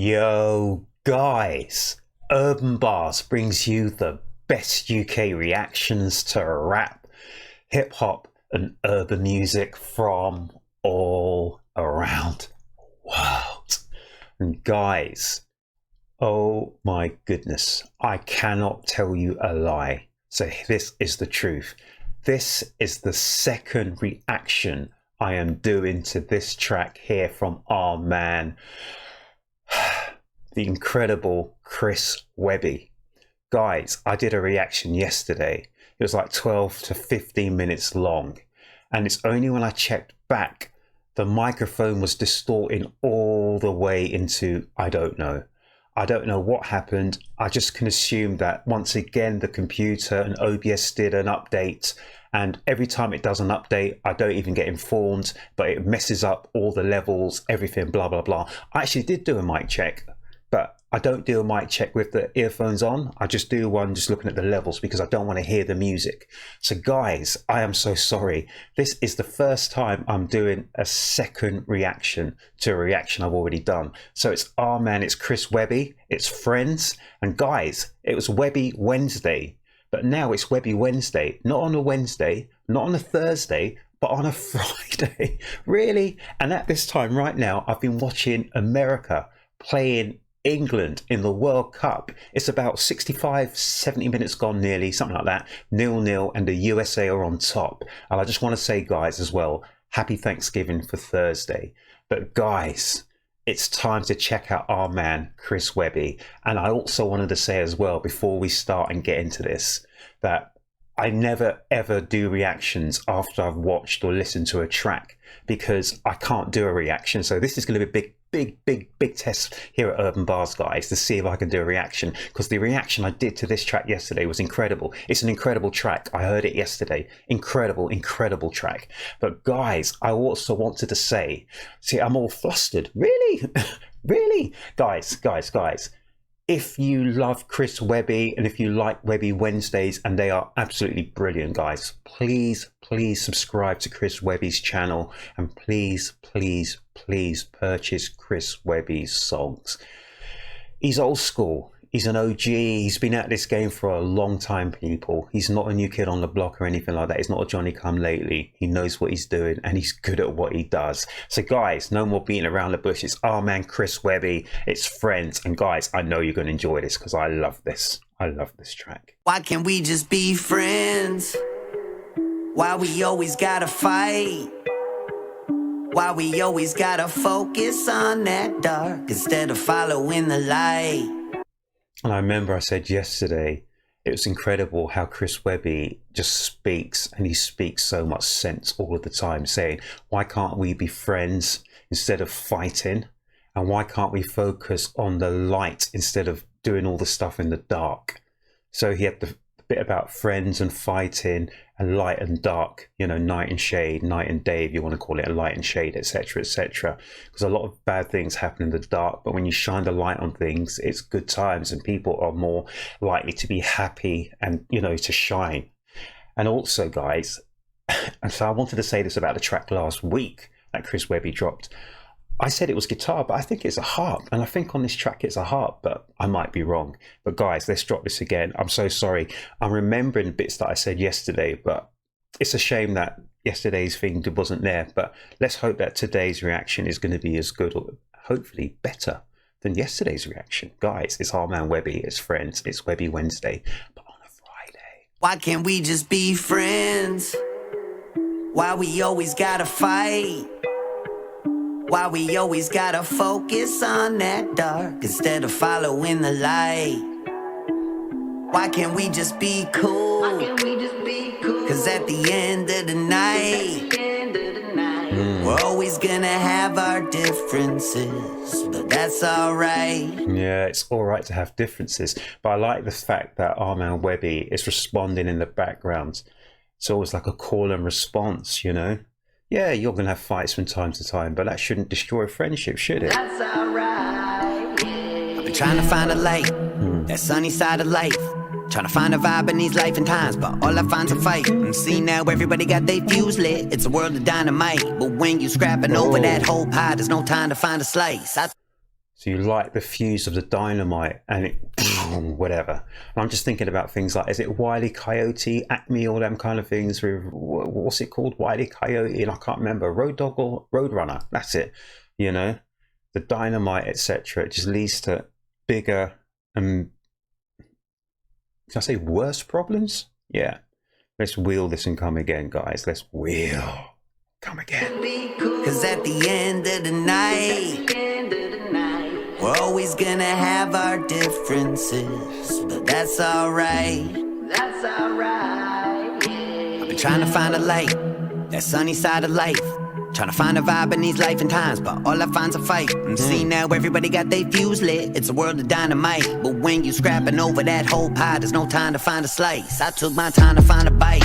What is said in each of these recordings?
Yo, guys, Urb'n Barz brings you the best UK reactions to rap, hip hop, and urban music from all around the world. And guys, oh my goodness, I cannot tell you a lie. So this is the truth. This is the second reaction I am doing to this track here from our man, the incredible Chris Webby. Guys, I did a reaction yesterday. It was like 12 to 15 minutes long. And it's only when I checked back, the microphone was distorting all the way into, I don't know what happened. I just can assume that once again, the computer and OBS did an update. And every time it does an update, I don't even get informed, but it messes up all the levels, everything, blah, blah, blah. I actually did do a mic check, but I don't do a mic check with the earphones on. I just do one just looking at the levels because I don't want to hear the music. So guys, I am so sorry. This is the first time I'm doing a second reaction to a reaction I've already done. So it's our man, it's Chris Webby, it's friends. And guys, it was Webby Wednesday, but now it's Webby Wednesday, not on a Wednesday, not on a Thursday, but on a Friday. Really? And at this time right now, I've been watching America playing England in the World Cup. It's about 65, 70 minutes gone nearly, something like that, 0-0, and the USA are on top. And I just want to say, guys, as well, happy Thanksgiving for Thursday. But guys, it's time to check out our man, Chris Webby. And I also wanted to say as well, before we start and get into this, that I never ever do reactions after I've watched or listened to a track because I can't do a reaction. So this is going to be a big test here at Urb'n Barz, guys, to see if I can do a reaction, because the reaction I did to this track yesterday was incredible. It's an incredible track. I heard it yesterday. Incredible track. But guys, I also wanted to say, see, I'm all flustered. Really? Really? Guys, if you love Chris Webby and if you like Webby Wednesdays, and they are absolutely brilliant, guys, please subscribe to Chris Webby's channel, and please purchase Chris Webby's songs. He's old school. He's an OG. He's been at this game for a long time, people. He's not a new kid on the block or anything like that. He's not a Johnny come lately. He knows what he's doing and he's good at what he does. So guys, no more beating around the bush. It's our man Chris Webby. It's friends. And guys, I know you're going to enjoy this because I love this. I love this track. Why can't we just be friends? Why we always gotta fight? Why we always gotta focus on that dark instead of following the light? And I remember I said yesterday, it was incredible how Chris Webby just speaks, and he speaks so much sense all of the time, saying, why can't we be friends instead of fighting? And why can't we focus on the light instead of doing all the stuff in the dark? So he had the bit about friends and fighting and light and dark, you know, night and shade, night and day, if you want to call it, a light and shade, etc., because a lot of bad things happen in the dark, but when you shine the light on things, it's good times and people are more likely to be happy and, you know, to shine. And also, guys, and so I wanted to say this about the track last week that Chris Webby dropped. I said it was guitar, but I think it's a harp. And I think on this track it's a harp, but I might be wrong. But guys, let's drop this again. I'm so sorry. I'm remembering bits that I said yesterday, but it's a shame that yesterday's thing wasn't there. But let's hope that today's reaction is going to be as good, or hopefully better than yesterday's reaction. Guys, it's our man Webby, it's friends, it's Webby Wednesday, but on a Friday. Why can't we just be friends? Why we always gotta fight? Why we always gotta focus on that dark instead of following the light? Why can't we just be cool? Cause at the end of the night, we're always gonna have our differences, but that's alright. Yeah, it's alright to have differences, but I like the fact that our man Webby is responding in the background. It's always like a call and response, you know? Yeah, you're going to have fights from time to time, but that shouldn't destroy friendship, should it? That's alright. I've been trying to find a light, that sunny side of life. Trying to find a vibe in these life and times, but all I find's a fight. And see now everybody got their fuse lit. It's a world of dynamite, but when you scrapping over that whole pie, there's no time to find a slice. So you light the fuse of the dynamite and it, whatever. And I'm just thinking about things like, is it Wile E. Coyote, Acme, all them kind of things with, what's it called? Wile E. Coyote, and I can't remember, Road Dog or Roadrunner, that's it. You know, the dynamite, etc. It just leads to bigger and, can I say worse problems? Yeah. Let's wheel this and come again, guys. Let's wheel. Come again. Cause at the end of the night, we're always gonna have our differences, but that's alright. That's alright. I've been trying to find a light, that sunny side of life. Trying to find a vibe in these life and times, but all I find's a fight. And see now everybody got their fuse lit. It's a world of dynamite, but when you scrapping over that whole pie, there's no time to find a slice. I took my time to find a bite.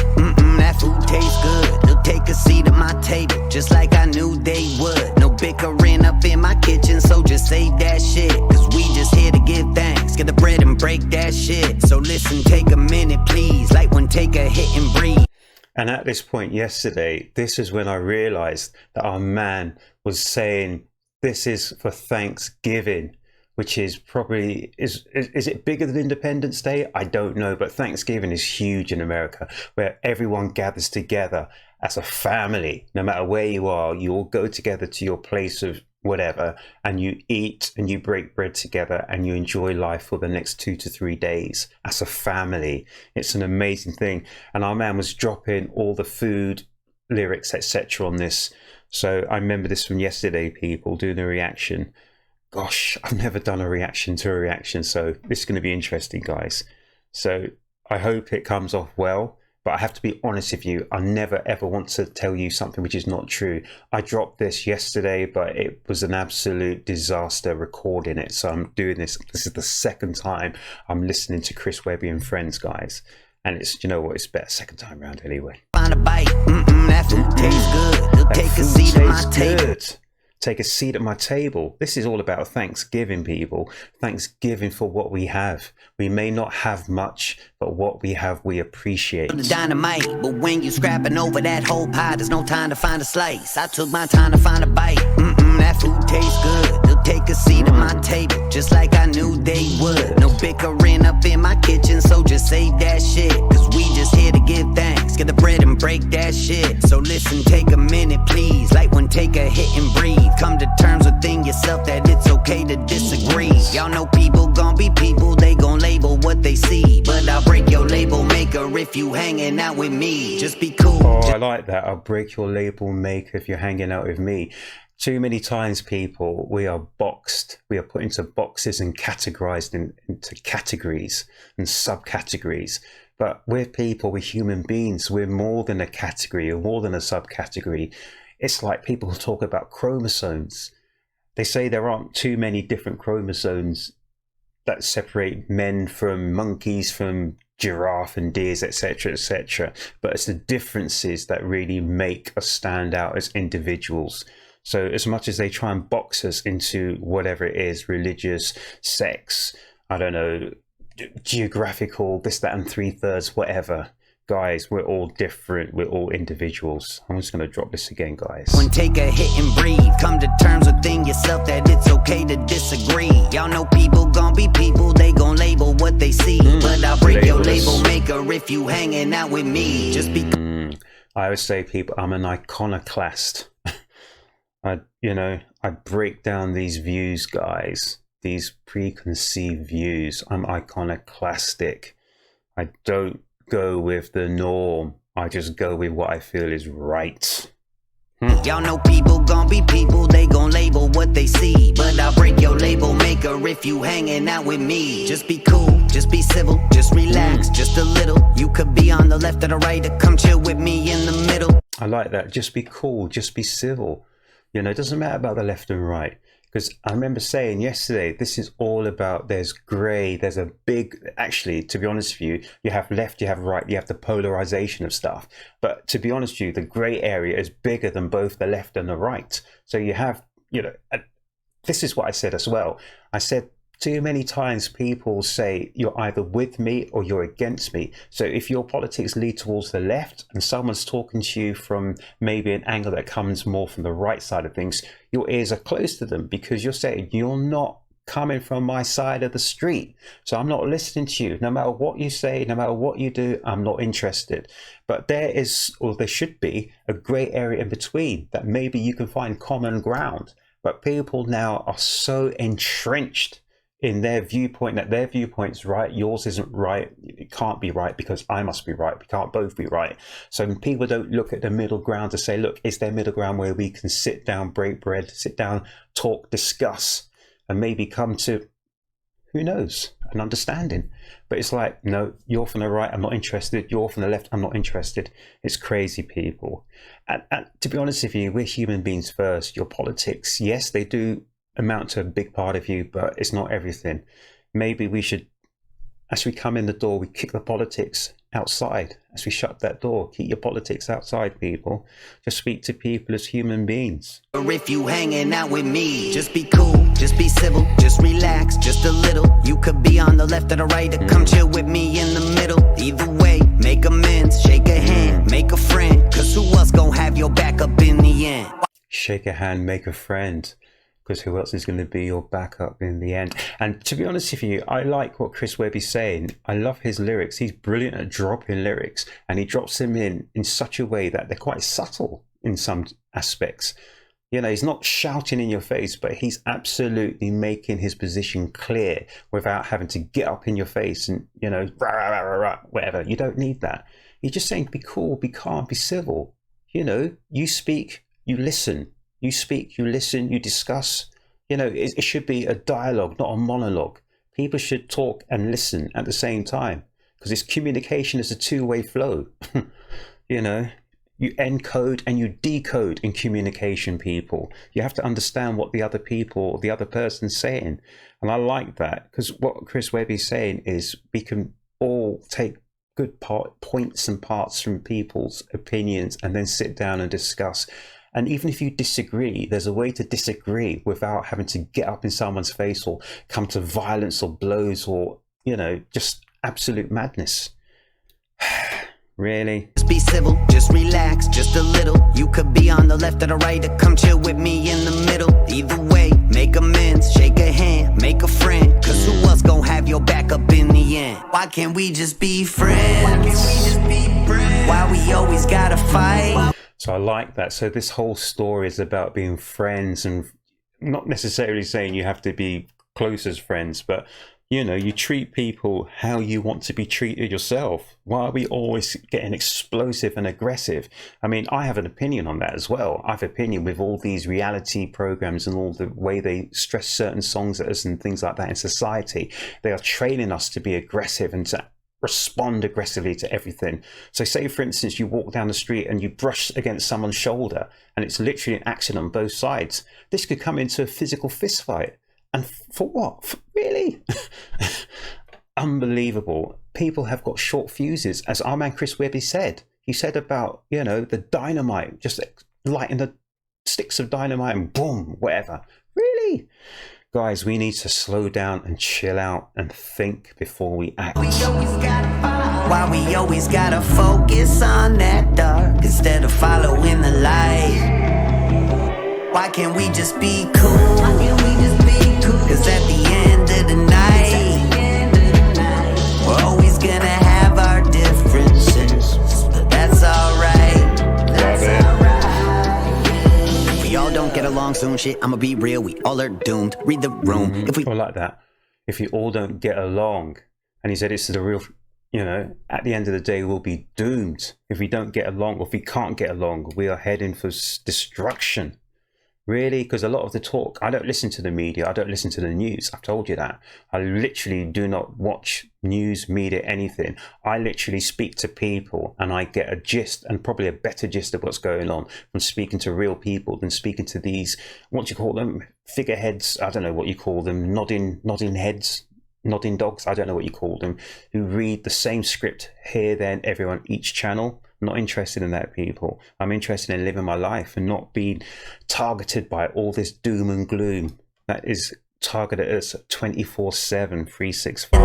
That food tastes good. They'll take a seat at my table, just like I knew they would. No bickering up in my kitchen, so just save that shit. Cause we just here to give thanks, get the bread and break that shit. So listen, take a minute please, like one, take a hit and breathe. And at this point yesterday, this is when I realized that our man was saying, this is for Thanksgiving, which is probably, is it bigger than Independence Day? I don't know, but Thanksgiving is huge in America, where everyone gathers together as a family. No matter where you are, you all go together to your place of whatever, and you eat and you break bread together and you enjoy life for the next 2 to 3 days as a family. It's an amazing thing. And our man was dropping all the food lyrics, etc. on this. So I remember this from yesterday, people doing a reaction. Gosh, I've never done a reaction to a reaction, so this is going to be interesting, guys. So I hope it comes off well, but I have to be honest with you, I never ever want to tell you something which is not true. I dropped this yesterday, but it was an absolute disaster recording it, so I'm doing this. This is the second time I'm listening to Chris Webby and Friends, guys. And it's, you know what, it's better second time round anyway. Find a bite, that food tastes good. They'll take a seat at my table. Take a seat at my table. This is all about Thanksgiving, people. Thanksgiving for what we have. We may not have much, but what we have, we appreciate. The dynamite, but when you scrapping over that whole pie, there's no time to find a slice. I took my time to find a bite. That food tastes good. They'll take a seat at my table, just like I knew they would. No bickering up in my kitchen, so just save that shit. Cause we just here to give thanks, get the bread and break that shit. So listen, take a minute please, like one, take a hit and breathe. Come to terms within yourself that it's okay to disagree. Y'all know people gon' be people, they gon' label what they see. But I'll break your label maker if you hanging out with me. Just be cool. Oh, I like that. I'll break your label maker if you're hanging out with me. Too many times, people, we are boxed. We are put into boxes and categorized into categories and subcategories. But we're people, we're human beings. We're more than a category or more than a subcategory. It's like people who talk about chromosomes. They say there aren't too many different chromosomes that separate men from monkeys, from giraffe and deers, etc., etc. But it's the differences that really make us stand out as individuals. So as much as they try and box us into whatever it is, religious, sex, I don't know, geographical, this, that, and 3/3, whatever. Guys, we're all different. We're all individuals. I'm just going to drop this again, guys. When take a hit and breathe, come to terms within yourself that it's okay to disagree. Y'all know people gon' be people, they gon' label what they see. But I'll break your label maker if you hanging out with me. Just be. I always say, people, I'm an iconoclast. I break down these views, guys. These preconceived views. I'm iconoclastic. I don't go with the norm. I just go with what I feel is right. Y'all know people gon' be people, they gon' label what they see. But I'll break your label maker if you hanging out with me. Just be cool, just be civil, just relax, just a little. You could be on the left or the right, or come chill with me in the middle. I like that. Just be cool, just be civil. You know, it doesn't matter about the left and right. Because I remember saying yesterday, this is all about, there's grey, there's a big, actually, to be honest with you, you have left, you have right, you have the polarization of stuff. But to be honest with you, the grey area is bigger than both the left and the right. So you have, this is what I said as well. I said, too many times people say you're either with me or you're against me. So if your politics lead towards the left and someone's talking to you from maybe an angle that comes more from the right side of things, your ears are close to them because you're saying you're not coming from my side of the street. So I'm not listening to you. No matter what you say, no matter what you do, I'm not interested. But there is, or there should be, a grey area in between that maybe you can find common ground. But people now are so entrenched in their viewpoint that their viewpoint's right, yours isn't right, it can't be right because I must be right, we can't both be right. So people don't look at the middle ground to say, look, is there middle ground where we can sit down, break bread, sit down, talk, discuss, and maybe come to, who knows, an understanding. But it's like, no, you're from the right, I'm not interested, you're from the left, I'm not interested. It's crazy, people. And to be honest with you, we're human beings first. Your politics, yes, they do amount to a big part of you, but it's not everything. Maybe we should, as we come in the door, we kick the politics outside. As we shut that door, keep your politics outside, people. Just speak to people as human beings. Or if you hanging out with me, just be cool, just be civil, just relax, just a little. You could be on the left or the right, or come chill with me in the middle. Either way, make amends, shake a hand, make a friend, cause who else gonna have your back up in the end? Shake a hand, make a friend, because who else is going to be your backup in the end? And to be honest with you, I like what Chris Webby's saying. I love his lyrics. He's brilliant at dropping lyrics, and he drops them in such a way that they're quite subtle in some aspects. You know, he's not shouting in your face, but he's absolutely making his position clear without having to get up in your face and, you know, rah, rah, rah, rah, whatever. You don't need that. He's just saying, be cool, be calm, be civil. You know, you speak, you listen. You speak, you listen, you discuss. You know, it should be a dialogue, not a monologue. People should talk and listen at the same time, because this communication is a two-way flow. You know, you encode and you decode in communication, people. You have to understand what the other people, the other person's saying. And I like that, because what Chris Webby's saying is we can all take good points and parts from people's opinions and then sit down and discuss. And even if you disagree, there's a way to disagree without having to get up in someone's face or come to violence or blows or, you know, just absolute madness. Really? Just be civil, just relax, just a little. You could be on the left or the right, or come chill with me in the middle. Either way, make amends, shake a hand, make a friend, cause who else gonna have your back up in the end? Why can't we just be friends? Why can't we just be friends? Why we always gotta fight? So I like that. So this whole story is about being friends, and not necessarily saying you have to be close as friends, but, you know, you treat people how you want to be treated yourself. Why are we always getting explosive and aggressive? I mean, I have an opinion on that as well. I have an opinion with all these reality programs and all the way they stress certain songs at us and things like that in society. They are training us to be aggressive and to respond aggressively to everything. So say, for instance, you walk down the street and you brush against someone's shoulder and it's literally an accident on both sides. This could come into a physical fist fight. And for what? Really? Unbelievable. People have got short fuses, as our man Chris Webby said. He said about, you know, the dynamite, just lighting the sticks of dynamite and boom, whatever. Really? Guys, we need to slow down and chill out and think before we act. Why we always gotta focus on that dark instead of following the light? Why can't we just be cool? Cause at the end of the night, we're always gonna have our differences, but that's alright. That's alright. We all don't get along soon, shit, I'ma be real, we all are doomed. Read the room. If we I like that. If you all don't get along, and he said it's the real, you know, at the end of the day, we'll be doomed. If we don't get along, or if we can't get along, we are heading for destruction. Really? Because a lot of the talk, I don't listen to the media, I don't listen to the news. I've told you that. I literally do not watch news, media, anything. I literally speak to people and I get a gist, and probably a better gist of what's going on from speaking to real people than speaking to these, what do you call them? Figureheads, I don't know what you call them, nodding heads, nodding dogs, I don't know what you call them, who read the same script here, there, and everywhere on each channel. I'm not interested in that, people. I'm interested in living my life and not being targeted by all this doom and gloom that is targeted at us 24/7, 365.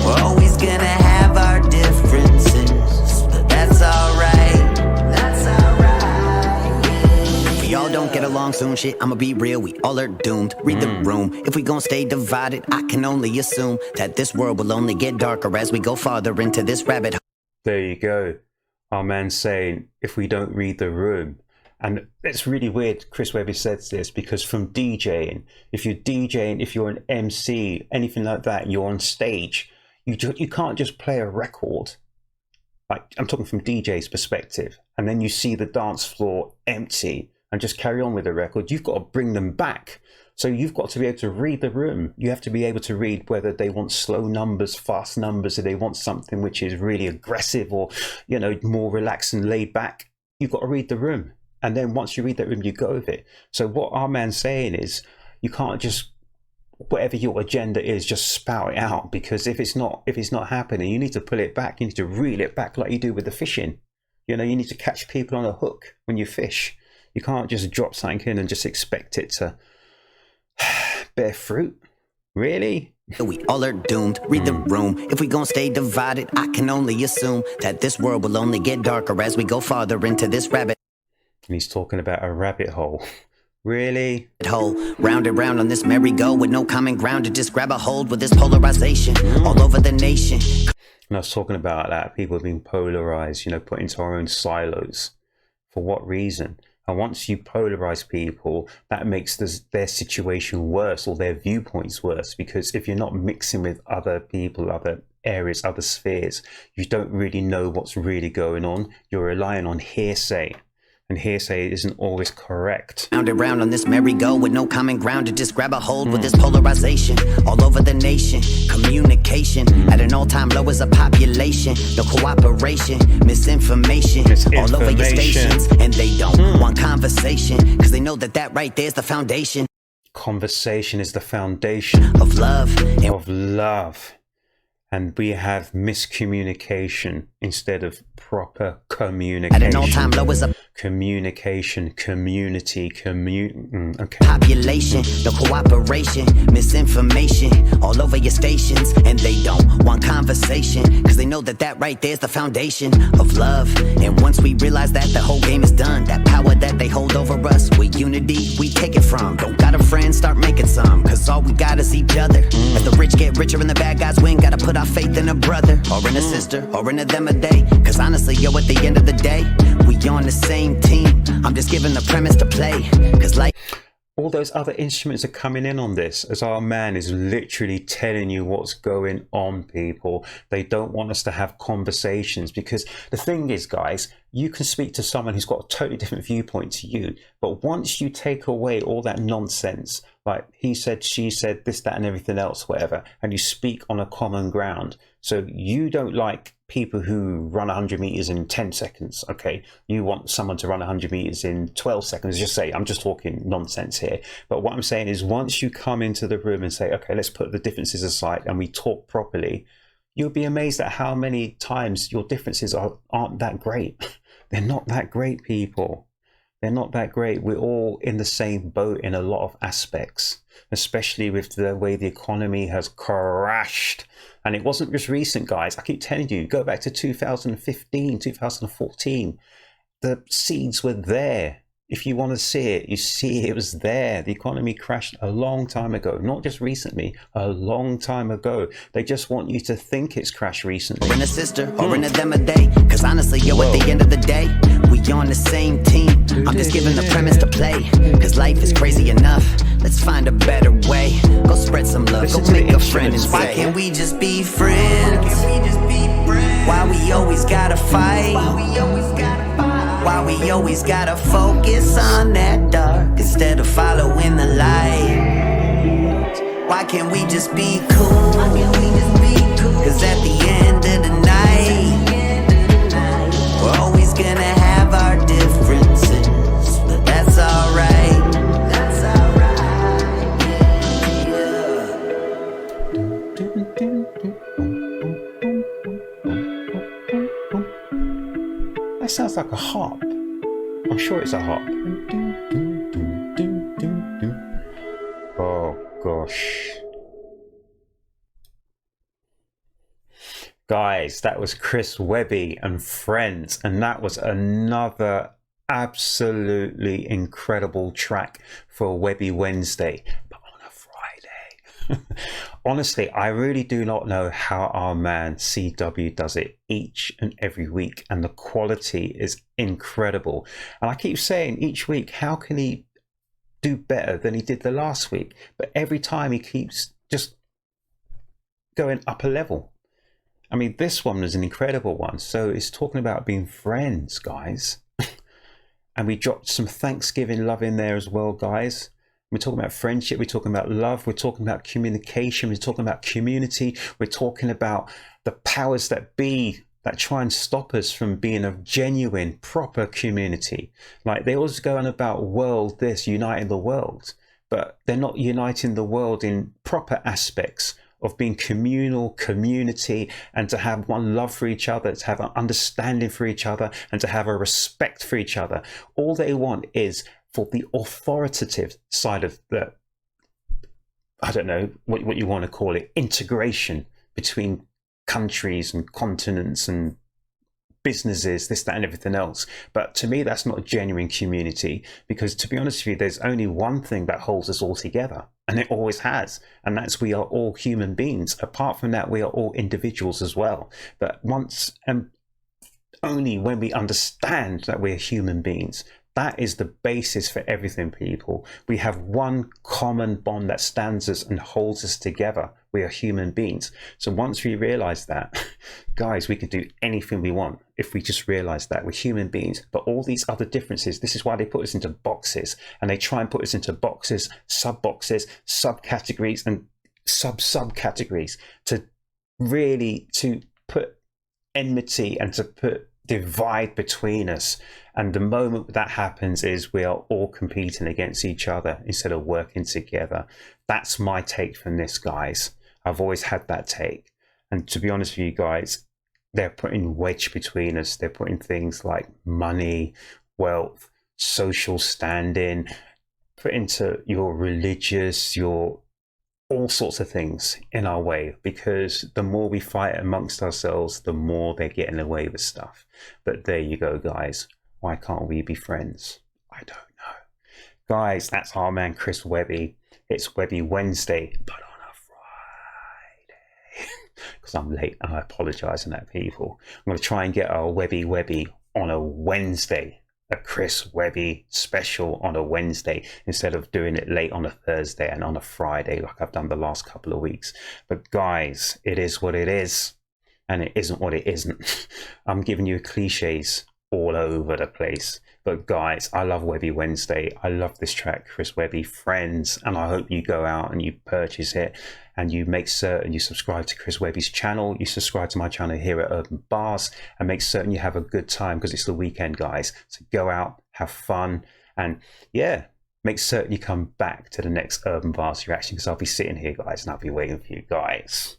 We're always gonna have our differences, but that's alright. That's alright. We all don't don't get along soon, shit, I'ma be real, we all are doomed. Read the room. If we gon' stay divided, I can only assume that this world will only get darker as we go farther into this rabbit hole. There you go. Our man saying, if we don't read the room. And it's really weird Chris Webby says this, because from DJing, if you're an MC, anything like that, you're on stage, you can't just play a record. Like, I'm talking from DJ's perspective, and then you see the dance floor empty and just carry on with the record. You've got to bring them back. So you've got to be able to read the room. You have to be able to read whether they want slow numbers, fast numbers, or they want something which is really aggressive or, more relaxed and laid back. You've got to read the room. And then once you read that room, you go with it. So what our man's saying is, you can't just, whatever your agenda is, just spout it out, because if it's not happening, you need to pull it back. You need to reel it back like you do with the fishing. You need to catch people on a hook when you fish. You can't just drop something in and just expect it to bear fruit. Really? We all are doomed. Read the room. If we gon' stay divided, I can only assume that this world will only get darker as we go farther into this rabbit. And he's talking about a rabbit hole. Really? Hole, round and round on this merry-go with no common ground to just grab a hold with this polarization all over the nation. And I was talking about that, people being polarized, put into our own silos. For what reason? And once you polarize people, that makes their situation worse, or their viewpoints worse, because if you're not mixing with other people, other areas, other spheres, you don't really know what's really going on. You're relying on hearsay. And hearsay isn't always correct. Round and round on this merry-go with no common ground to just grab a hold with this polarization all over the nation. Communication at an all-time low as a population. No cooperation, misinformation all over your stations. And they don't want conversation, because they know that right there is the foundation. Conversation is the foundation of love. Of love. And we have miscommunication instead of proper communication. At an all-time low as a communication, community, okay. Population, no cooperation, misinformation all over your stations. And they don't want conversation, because they know that right there is the foundation of love. And once we realize that, the whole game is done. That power that they hold over us, with unity we take it from. Don't got a friend, start making some, because all we got is each other. As the rich get richer and the bad guys win, gotta put our faith in a brother, or in a sister, or in a them a day. Cause honestly, yo, at the end of the day, we on the same team. I'm just giving the premise to play, cause like all those other instruments are coming in on this, as our man is literally telling you what's going on, people. They don't want us to have conversations, because the thing is, guys, you can speak to someone who's got a totally different viewpoint to you, but once you take away all that nonsense, like he said, she said, this, that, and everything else, whatever, and you speak on a common ground. So you don't like people who run 100 meters in 10 seconds, okay? You want someone to run 100 meters in 12 seconds. Just say, I'm just talking nonsense here. But what I'm saying is, once you come into the room and say, okay, let's put the differences aside and we talk properly, you'll be amazed at how many times your differences aren't that great. They're not that great, people. They're not that great. We're all in the same boat in a lot of aspects, especially with the way the economy has crashed. And it wasn't just recent, guys. I keep telling you, go back to 2015, 2014. The seeds were there. If you want to see it, you see it was there. The economy crashed a long time ago, not just recently, a long time ago. They just want you to think it's crashed recently. Or in a sister, or in a them a day. Cause honestly, yo, at the end of the day, we on the same team. I'm just giving the premise to play, cause life is crazy enough. Let's find a better way. Go spread some love, go make a friend and say, why can't we just be friends? Why we always gotta fight? Why we always gotta focus on that dark instead of following the light? Why can't we just be cool? Cause at the end of the night, we're always gonna have our differences, but that's alright. That's alright. That sounds like a harp. I'm sure it's a harp. Oh gosh. Guys, that was Chris Webby and friends, and that was another absolutely incredible track for Webby Wednesday, but on a Friday. Honestly, I really do not know how our man CW does it each and every week, and the quality is incredible. And I keep saying each week, how can he do better than he did the last week? But every time he keeps just going up a level. I mean, this one was an incredible one. So it's talking about being friends, guys. And we dropped some Thanksgiving love in there as well, guys. We're talking about friendship, we're talking about love, we're talking about communication, we're talking about community, we're talking about the powers that be that try and stop us from being a genuine, proper community. Like, they always go on about world this, uniting the world, but they're not uniting the world in proper aspects of being communal, community, and to have one love for each other, to have an understanding for each other, and to have a respect for each other. All they want is for the authoritative side of the, I don't know what you want to call it, integration between countries and continents and businesses, this, that, and everything else. But to me, that's not a genuine community, because to be honest with you, there's only one thing that holds us all together, and it always has, and that's we are all human beings. Apart from that, we are all individuals as well. But once and only when we understand that we're human beings, that is the basis for everything, people. We have one common bond that stands us and holds us together. We are human beings. So once we realize that, guys, we can do anything we want if we just realize that we're human beings. But all these other differences, this is why they put us into boxes, and they try and put us into boxes, sub-boxes, subcategories, and sub-subcategories to really to put enmity and to put divide between us. And the moment that happens is we are all competing against each other instead of working together. That's my take from this, guys. I've always had that take. And to be honest with you guys, they're putting wedge between us. They're putting things like money, wealth, social standing, put into your religious, your all sorts of things in our way, because the more we fight amongst ourselves, the more they're getting away with stuff. But there you go, guys. Why can't we be friends? I don't know. Guys, that's our man Chris Webby. It's Webby Wednesday, but on a Friday. Because I'm late, and I apologise on that, people. I'm going to try and get our Webby on a Wednesday. A Chris Webby special on a Wednesday instead of doing it late on a Thursday and on a Friday like I've done the last couple of weeks. But guys, it is what it is, and it isn't what it isn't. I'm giving you cliches all over the place. But guys, I love Webby Wednesday. I love this track, Chris Webby, Friends, and I hope you go out and you purchase it and you make certain you subscribe to Chris Webby's channel, you subscribe to my channel here at Urb'n Barz, and make certain you have a good time, because it's the weekend, guys. So go out, have fun, and yeah, make certain you come back to the next Urb'n Barz reaction, because I'll be sitting here, guys, and I'll be waiting for you guys.